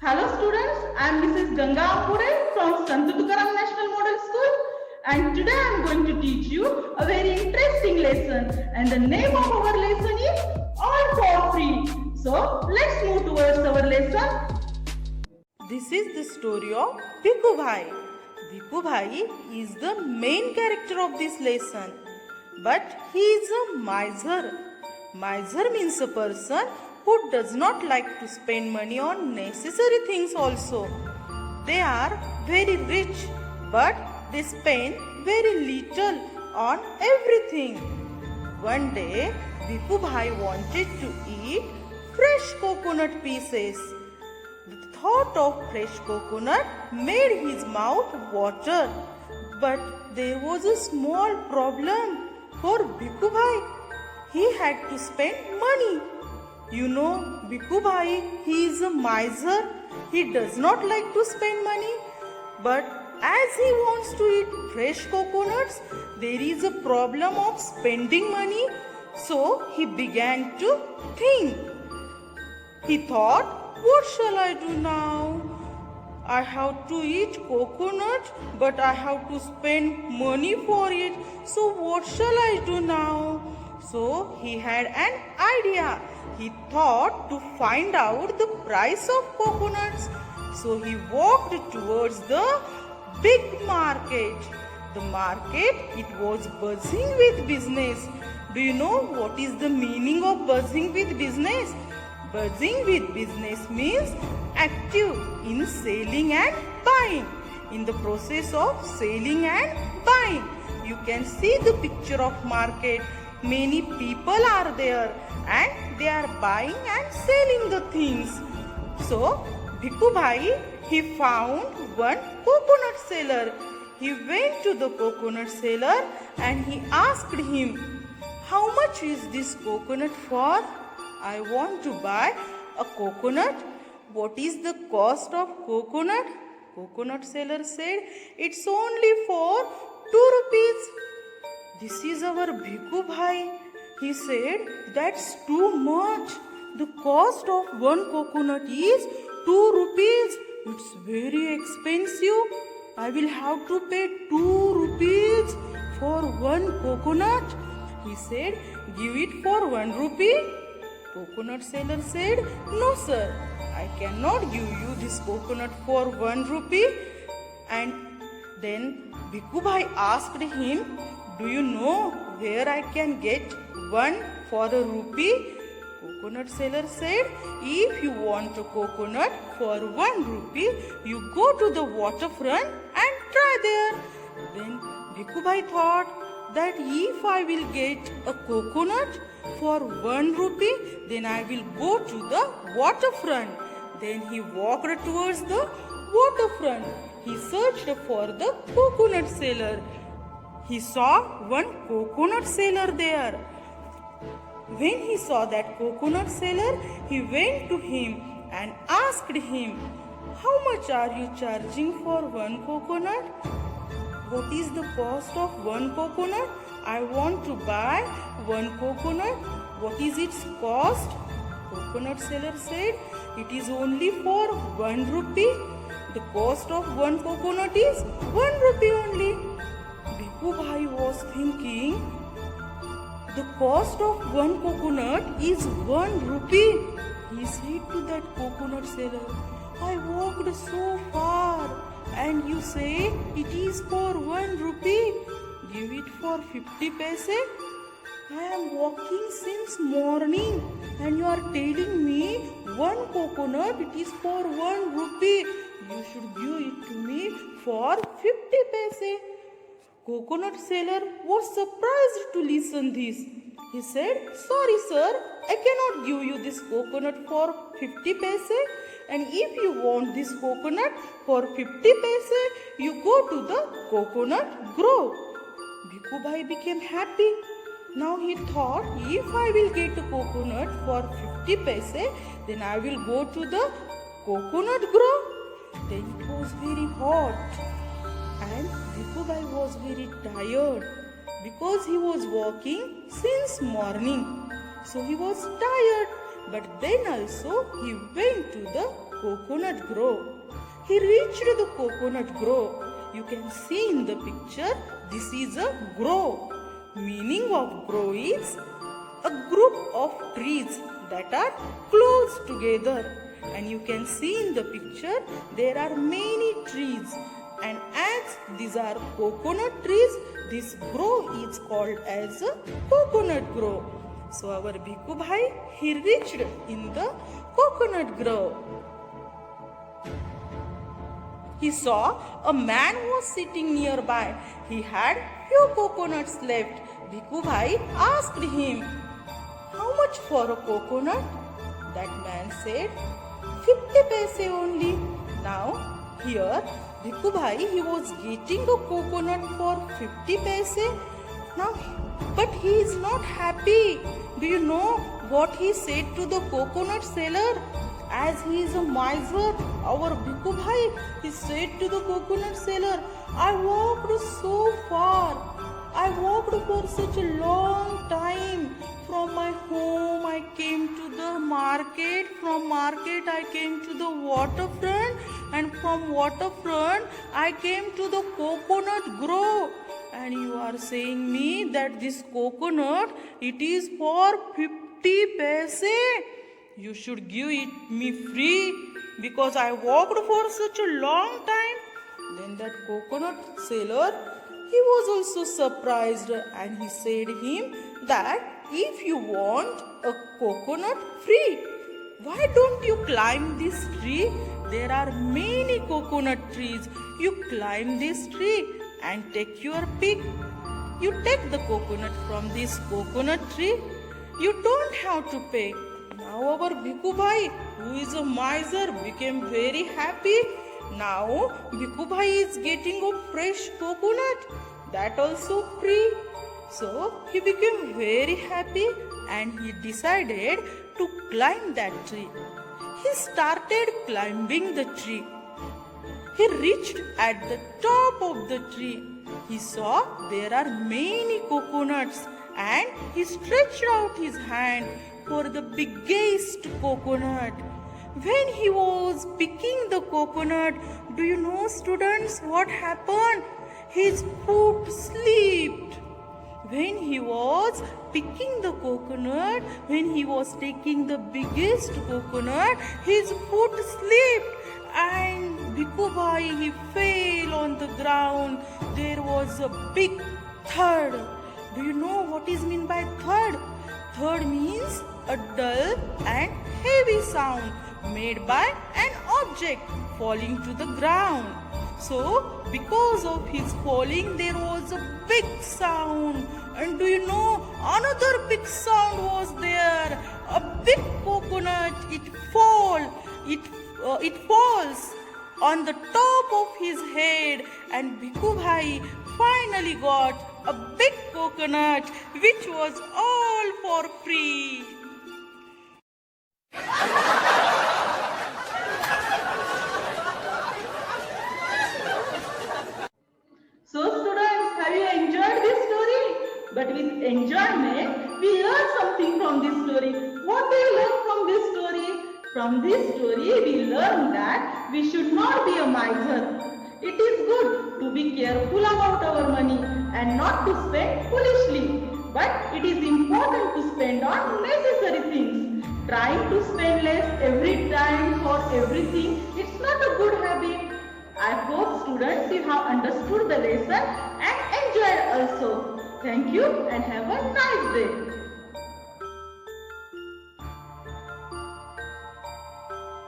Hello students, I am Mrs. Ganga Apure from Sant Tukaram National Model School, and today I am going to teach you a very interesting lesson, and the name of our lesson is All for Free. So let's move towards our lesson. This is the story of Bhikkhu Bhai. Bhikkhu Bhai is the main character of this lesson, but he is a miser. Miser means a person who does not like to spend money on necessary things also. They are very rich, but they spend very little on everything. One day, Bhikkhu Bhai wanted to eat fresh coconut pieces. The thought of fresh coconut made his mouth water. But there was a small problem for Bhikkhu Bhai. He had to spend money. You know, Bhikkhu Bhai, he is a miser. He does not like to spend money. But as he wants to eat fresh coconuts, there is a problem of spending money. So he began to think. He thought, what shall I do now? I have to eat coconut, but I have to spend money for it. So what shall I do now? So he had an idea. He thought to find out the price of coconuts. So he walked towards the big market. The market, it was buzzing with business. Do you know what is the meaning of buzzing with business? Buzzing with business means active in selling and buying. In the process of selling and buying, you can see the picture of market. Many people are there and they are buying and selling the things. So, Bhikkhu Bhai, he found one coconut seller. He went to the coconut seller and he asked him, how much is this coconut for? I want to buy a coconut. What is the cost of coconut? Coconut seller said, it's only for 2 rupees. This is our Bhikkhu Bhai. He said, that's too much. The cost of one coconut is 2 rupees. It's very expensive. I will have to pay 2 rupees for one coconut. He said, give it for 1 rupee. Coconut seller said, no sir, I cannot give you this coconut for 1 rupee. And then Bhikkhu Bhai asked him, do you know where I can get one for a rupee? Coconut seller said, if you want a coconut for 1 rupee, you go to the waterfront and try there. Then Bhikkhu Bhai thought that if I will get a coconut for 1 rupee, then I will go to the waterfront. Then he walked towards the waterfront. He searched for the coconut seller. He saw one coconut seller there. When he saw that coconut seller, he went to him and asked him, how much are you charging for one coconut? What is the cost of one coconut? I want to buy one coconut. What is its cost? Coconut seller said, it is only for 1 rupee. The cost of one coconut is 1 rupee only. Bhikkhu Bhai was thinking, the cost of one coconut is 1 rupee. He said to that coconut seller, I walked so far and you say it is for 1 rupee. Give it for 50 paise. I am walking since morning and you are telling me one coconut it is for 1 rupee. You should give it to me for 50 paise. Coconut seller was surprised to listen this. He said, sorry sir, I cannot give you this coconut for 50 paise. And if you want this coconut for 50 paise, you go to the coconut grove. Bhikkhu Bhai became happy. Now he thought, if I will get a coconut for 50 paise, then I will go to the coconut grove. Then it was very hot. And Bhikkhu Bhai was very tired because he was walking since morning. So he was tired. But then also he went to the coconut grove. He reached the coconut grove. You can see in the picture, this is a grove. Meaning of grove is a group of trees that are close together. And you can see in the picture, there are many trees. And as these are coconut trees, this grove is called as a coconut grove. So our Bhikkhu Bhai, he reached in the coconut grove. He saw a man was sitting nearby. He had few coconuts left. Bhikkhu Bhai asked him, "How much for a coconut?" That man said, 50 paise only. Now here Bhikkhu Bhai, he was getting a coconut for 50 paise. Now, but he is not happy. Do you know what he said to the coconut seller? As he is a miser, our Bhikkhu Bhai, he said to the coconut seller, "I walked so far. I walked for such a long time. From my home I came to the market. From market I came to the waterfront. And from waterfront I came to the coconut grove. And you are saying me that this coconut, it is for 50 paise. You should give it me free because I walked for such a long time." Then that coconut seller, he was also surprised, and he said him that if you want a coconut free, why don't you climb this tree? There are many coconut trees. You climb this tree and take your pick. You take the coconut from this coconut tree. You don't have to pay. Now our Bhikkhu Bhai, who is a miser, became very happy. Now Bhikkhu Bhai is getting a fresh coconut, that also free. So he became very happy and he decided to climb that tree. He started climbing the tree. He reached at the top of the tree. He saw there are many coconuts and he stretched out his hand for the biggest coconut. When he was picking the coconut, do you know, students, what happened? His foot slipped. When he was picking the coconut, when he was taking the biggest coconut, his foot slipped and Bhikkhu Bhai, he fell on the ground. There was a big thud. Do you know what is meant by thud? Thud means a dull and heavy sound made by an object falling to the ground. So, because of his falling, there was a big sound. And do you know, another big sound was there. A big coconut, it falls on the top of his head. And Bhikkhu Bhai finally got a big coconut, which was all for free. So students, have you enjoyed this story? But with enjoyment, we learn something from this story. What do you learn from this story? From this story, we learn that we should not be a miser. It is good to be careful about our money and not to spend foolishly. But it is important to spend on necessary things. Trying to spend less every time for everything, it's not a good habit. I hope students you have understood the lesson and enjoyed also. Thank you and have a nice day.